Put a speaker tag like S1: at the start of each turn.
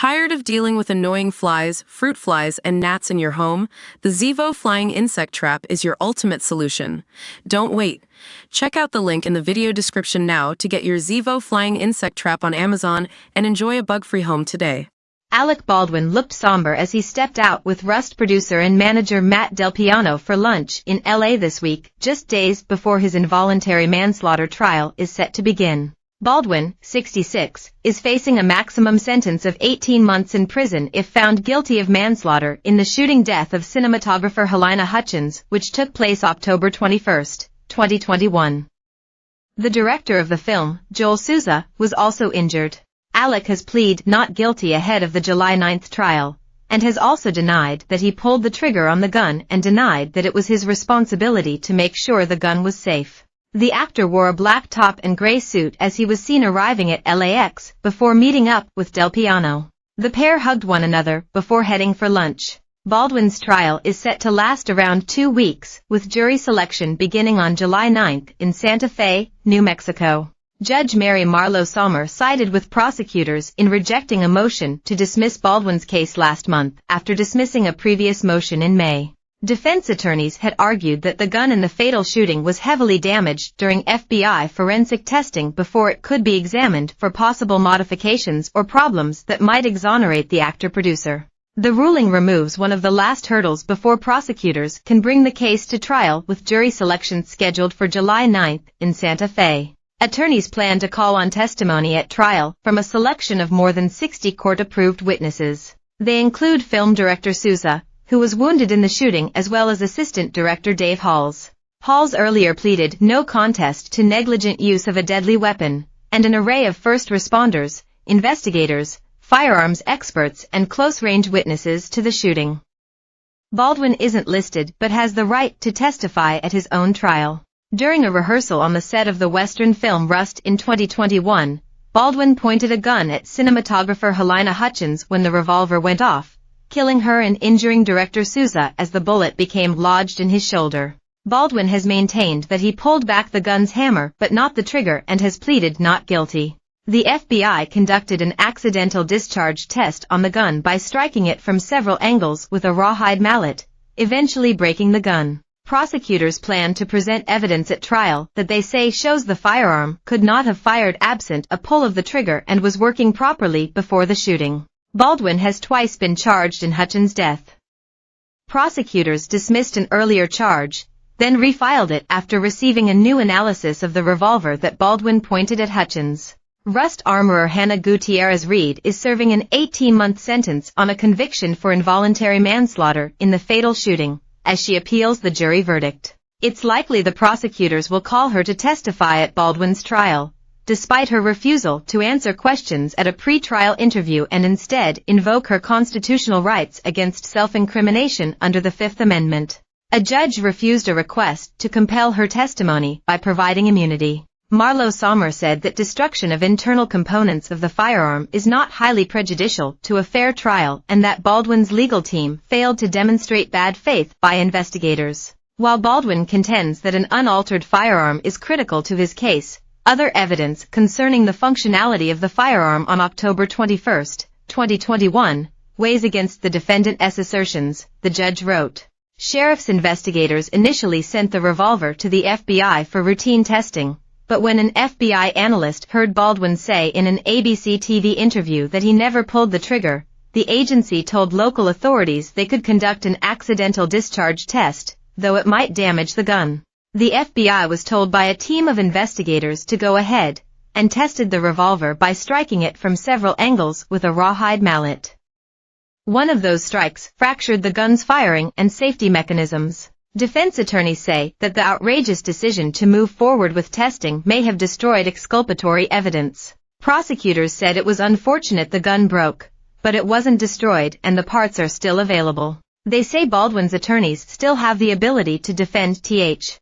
S1: Tired of dealing with annoying flies, fruit flies, and gnats in your home? The Zevo Flying Insect Trap is your ultimate solution. Don't wait. Check out the link in the video description now to get your Zevo Flying Insect Trap on Amazon and enjoy a bug-free home today.
S2: Alec Baldwin looked somber as he stepped out with Rust producer and manager Matt DelPiano for lunch in LA this week, just days before his involuntary manslaughter trial is set to begin. Baldwin, 66, is facing a maximum sentence of 18 months in prison if found guilty of manslaughter in the shooting death of cinematographer Hutchison, which took place October 21, 2021. The director of the film, Joel Souza, was also injured. Alec has pleaded not guilty ahead of the July 9 trial, and has also denied that he pulled the trigger on the gun and denied that it was his responsibility to make sure the gun was safe. The actor wore a black top and gray suit as he was seen arriving at LAX before meeting up with DelPiano. The pair hugged one another before heading for lunch. Baldwin's trial is set to last around 2 weeks, with jury selection beginning on July 9 in Santa Fe, New Mexico. Judge Mary Marlowe Sommer sided with prosecutors in rejecting a motion to dismiss Baldwin's case last month after dismissing a previous motion in May. Defense attorneys had argued that the gun in the fatal shooting was heavily damaged during FBI forensic testing before it could be examined for possible modifications or problems that might exonerate the actor-producer. The ruling removes one of the last hurdles before prosecutors can bring the case to trial, with jury selection scheduled for July 9 in Santa Fe. Attorneys plan to call on testimony at trial from a selection of more than 60 court-approved witnesses. They include film director Souza, who was wounded in the shooting, as well as assistant director Dave Halls. Halls earlier pleaded no contest to negligent use of a deadly weapon, and an array of first responders, investigators, firearms experts, and close-range witnesses to the shooting. Baldwin isn't listed but has the right to testify at his own trial. During a rehearsal on the set of the Western film Rust in 2021, Baldwin pointed a gun at cinematographer Hutchison when the revolver went off, killing her and injuring director Souza as the bullet became lodged in his shoulder. Baldwin has maintained that he pulled back the gun's hammer but not the trigger and has pleaded not guilty. The FBI conducted an accidental discharge test on the gun by striking it from several angles with a rawhide mallet, eventually breaking the gun. Prosecutors plan to present evidence at trial that they say shows the firearm could not have fired absent a pull of the trigger and was working properly before the shooting. Baldwin has twice been charged in Hutchison's death. Prosecutors dismissed an earlier charge, then refiled it after receiving a new analysis of the revolver that Baldwin pointed at Hutchison. Rust armorer Hannah Gutierrez-Reed is serving an 18-month sentence on a conviction for involuntary manslaughter in the fatal shooting, as she appeals the jury verdict. It's likely the prosecutors will call her to testify at Baldwin's trial, despite her refusal to answer questions at a pre-trial interview and instead invoke her constitutional rights against self-incrimination under the Fifth Amendment. A judge refused a request to compel her testimony by providing immunity. Marlowe Sommer said that destruction of internal components of the firearm is not highly prejudicial to a fair trial and that Baldwin's legal team failed to demonstrate bad faith by investigators. While Baldwin contends that an unaltered firearm is critical to his case, other evidence concerning the functionality of the firearm on October 21, 2021, weighs against the defendant's assertions, the judge wrote. Sheriff's investigators initially sent the revolver to the FBI for routine testing, but when an FBI analyst heard Baldwin say in an ABC TV interview that he never pulled the trigger, the agency told local authorities they could conduct an accidental discharge test, though it might damage the gun. The FBI was told by a team of investigators to go ahead and tested the revolver by striking it from several angles with a rawhide mallet. One of those strikes fractured the gun's firing and safety mechanisms. Defense attorneys say that the outrageous decision to move forward with testing may have destroyed exculpatory evidence. Prosecutors said it was unfortunate the gun broke, but it wasn't destroyed and the parts are still available. They say Baldwin's attorneys still have the ability to defend Th.